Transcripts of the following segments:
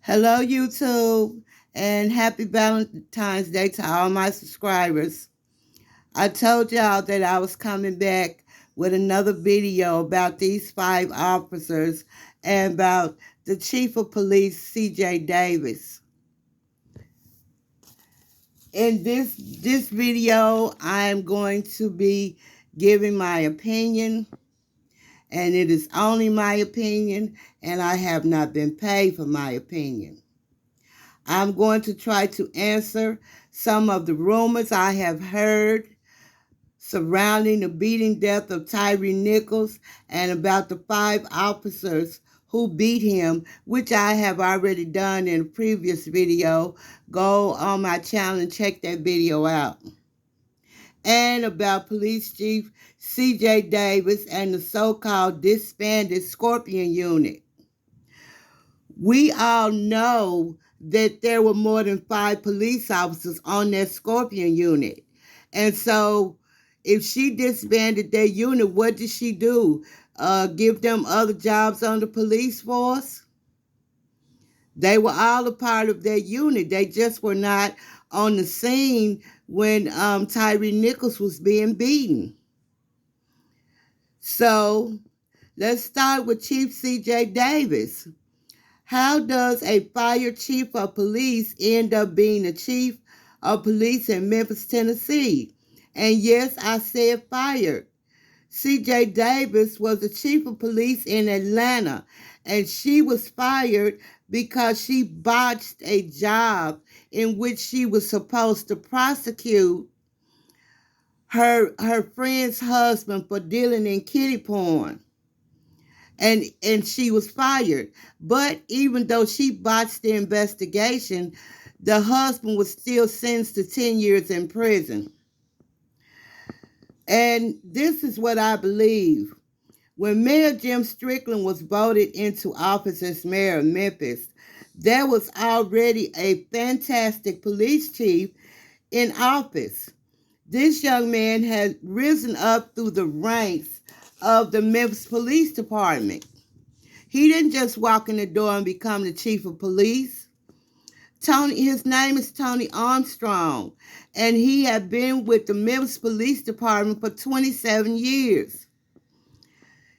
Hello, YouTube, and happy Valentine's Day to all my subscribers. I told y'all that I was coming back with another video about these 5 officers and about the Chief of Police, C.J. Davis. In this video, I'm going to be giving my opinion, and it is only my opinion, and I have not been paid for my opinion. I'm going to try to answer some of the rumors I have heard surrounding the beating death of Tyre Nichols and about the 5 officers who beat him, which I have already done in a previous video. Go on my channel and check that video out. And about Police Chief C.J. Davis and the so-called disbanded Scorpion Unit. We all know that there were more than 5 police officers on that Scorpion unit. And so if she disbanded their unit, what did she do? Give them other jobs on the police force? They were all a part of that unit. They just were not on the scene when Tyre Nichols was being beaten. So let's start with Chief C.J. Davis. How does a fired chief of police end up being the chief of police in Memphis, Tennessee? And yes, I said fired. C.J. Davis was the chief of police in Atlanta, and she was fired because she botched a job in which she was supposed to prosecute her friend's husband for dealing in kiddie porn. And she was fired. But even though she botched the investigation, the husband was still sentenced to 10 years in prison. And this is what I believe. When Mayor Jim Strickland was voted into office as mayor of Memphis, there was already a fantastic police chief in office. This young man had risen up through the ranks of the Memphis Police Department. He didn't just walk in the door and become the chief of police. His name is Tony Armstrong, and he had been with the Memphis Police Department for 27 years.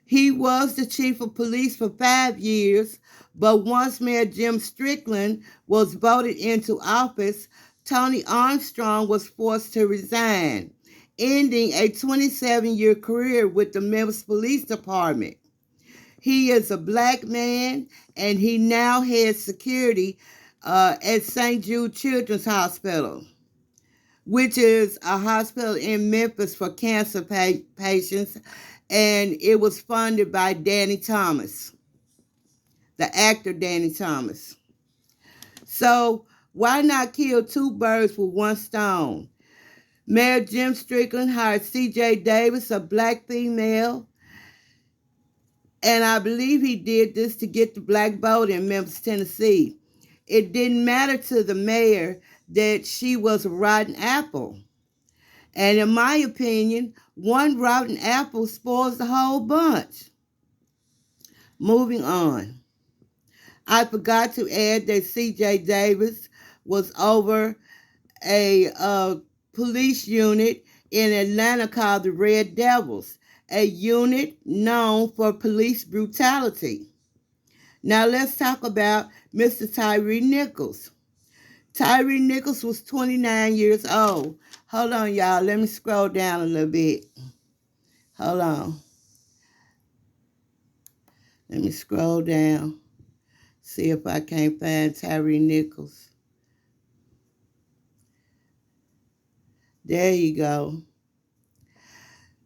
He was the chief of police for 5 years, but once Mayor Jim Strickland was voted into office, Tony Armstrong was forced to resign, ending a 27-year career with the Memphis Police Department. He is a black man, and he now heads security at St. Jude Children's Hospital, which is a hospital in Memphis for cancer patients, and it was funded by Danny Thomas, the actor Danny Thomas. So why not kill 2 birds with 1 stone? Mayor Jim Strickland hired C.J. Davis, a black female, and I believe he did this to get the black vote in Memphis, Tennessee. It didn't matter to the mayor that she was a rotten apple. And in my opinion, 1 rotten apple spoils the whole bunch. Moving on. I forgot to add that C.J. Davis was over a police unit in Atlanta called the Red Devils, a unit known for police brutality. Now let's talk about Mr. Tyre Nichols. Tyre Nichols was 29 years old. Hold on, y'all. Let me scroll down a little bit. Hold on. Let me scroll down. See if I can't find Tyre Nichols. There you go.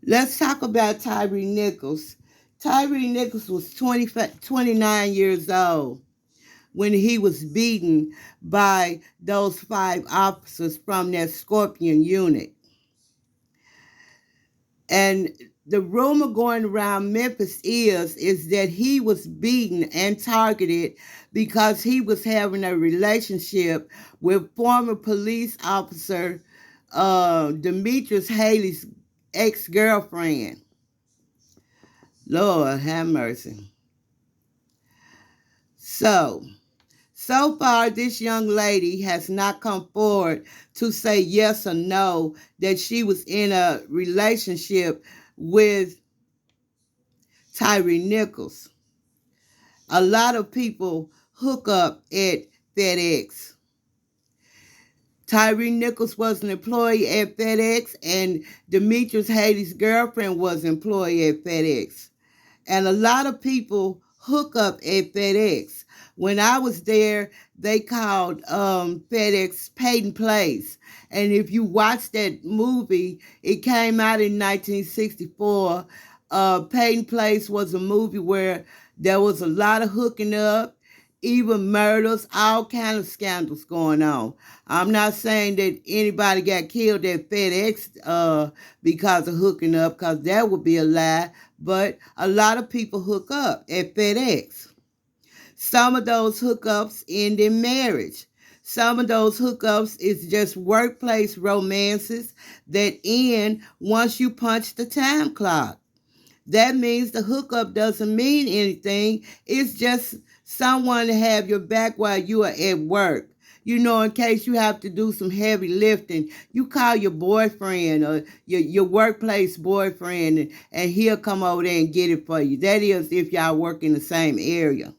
Let's talk about Tyre Nichols. Tyre Nichols was 29 years old when he was beaten by those 5 officers from that Scorpion unit. And the rumor going around Memphis is that he was beaten and targeted because he was having a relationship with former police officer Demetrius Haley's ex-girlfriend. Lord have mercy. So So far, this young lady has not come forward to say yes or no that she was in a relationship with Tyre Nichols. A lot of people hook up at FedEx. Tyre Nichols was an employee at FedEx, and Demetrius Haley's girlfriend was an employee at FedEx. And a lot of people hook up at FedEx. When I was there, they called FedEx Peyton Place. And if you watch that movie, it came out in 1964. Peyton Place was a movie where there was a lot of hooking up, even murders, all kind of scandals going on. I'm not saying that anybody got killed at FedEx because of hooking up, because that would be a lie. But a lot of people hook up at FedEx. Some of those hookups end in marriage. Some of those hookups is just workplace romances that end once you punch the time clock. That means the hookup doesn't mean anything. It's just someone to have your back while you are at work. You know, in case you have to do some heavy lifting, you call your boyfriend or your workplace boyfriend, and he'll come over there and get it for you. That is if y'all work in the same area.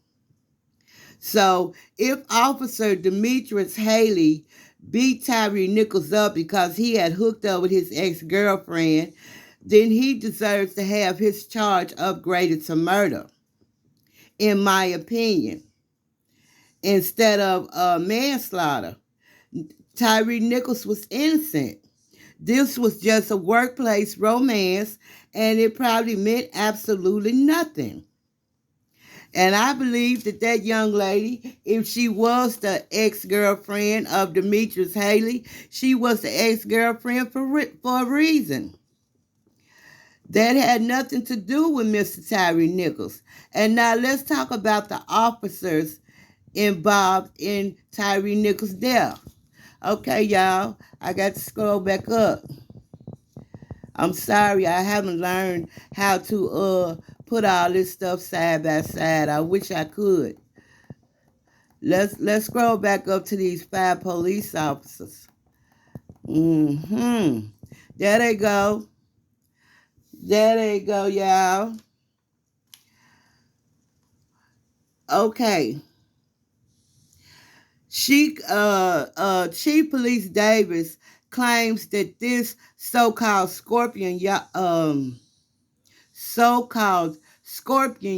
So if Officer Demetrius Haley beat Tyre Nichols up because he had hooked up with his ex-girlfriend, then he deserves to have his charge upgraded to murder, in my opinion, instead of manslaughter. Tyre Nichols was innocent. This was just a workplace romance, and it probably meant absolutely nothing. And I believe that that young lady, if she was the ex-girlfriend of Demetrius Haley, she was the ex-girlfriend for a reason. That had nothing to do with Mr. Tyre Nichols. And now let's talk about the officers involved in Tyre Nichols' death. Okay, y'all, I got to scroll back up. I'm sorry, I haven't learned how to put all this stuff side by side. I wish I could. Let's scroll back up to these 5 police officers. There they go. There they go, y'all. Okay. Chief Police Davis claims that this so-called Scorpion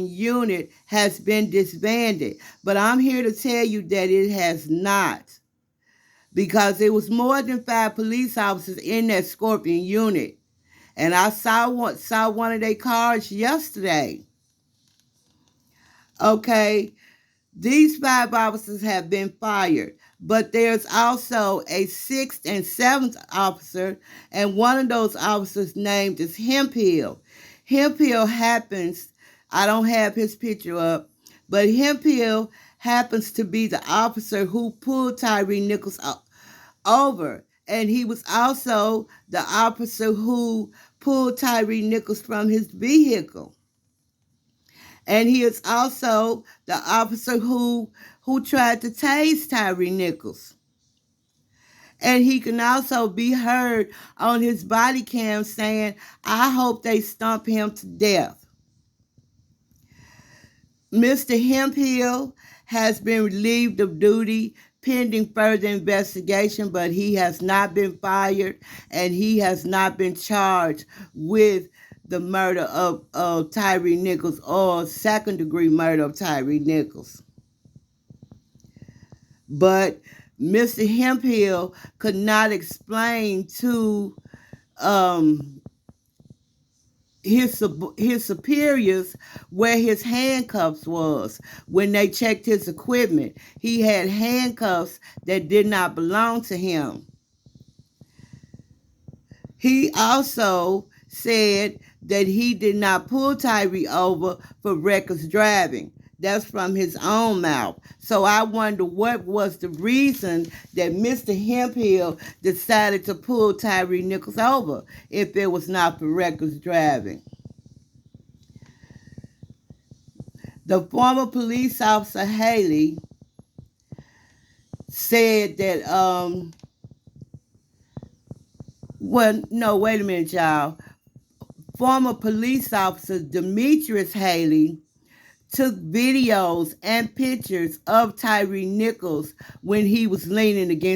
unit has been disbanded. But I'm here to tell you that it has not. Because there was more than 5 police officers in that Scorpion unit. And I saw one of their cars yesterday. Okay, these 5 officers have been fired, but there's also a 6th and 7th officer, and one of those officers' named is Hemphill. Hemphill happens, I don't have his picture up, but Hemphill happens to be the officer who pulled Tyre Nichols over, and he was also the officer who pulled Tyre Nichols from his vehicle. And he is also the officer who tried to tase Tyre Nichols. And he can also be heard on his body cam saying, "I hope they stomp him to death." Mr. Hemphill has been relieved of duty pending further investigation, but he has not been fired and he has not been charged with the murder of Tyre Nichols or second-degree murder of Tyre Nichols. But Mr. Hemphill could not explain to his superiors where his handcuffs was when they checked his equipment. He had handcuffs that did not belong to him. He also said that he did not pull Tyre over for reckless driving. That's from his own mouth. So I wonder what was the reason that Mr. Hemphill decided to pull Tyre Nichols over if it was not for reckless driving. The former police officer Haley said that, well, no, wait a minute, y'all. Former police officer Demetrius Haley took videos and pictures of Tyre Nichols when he was leaning against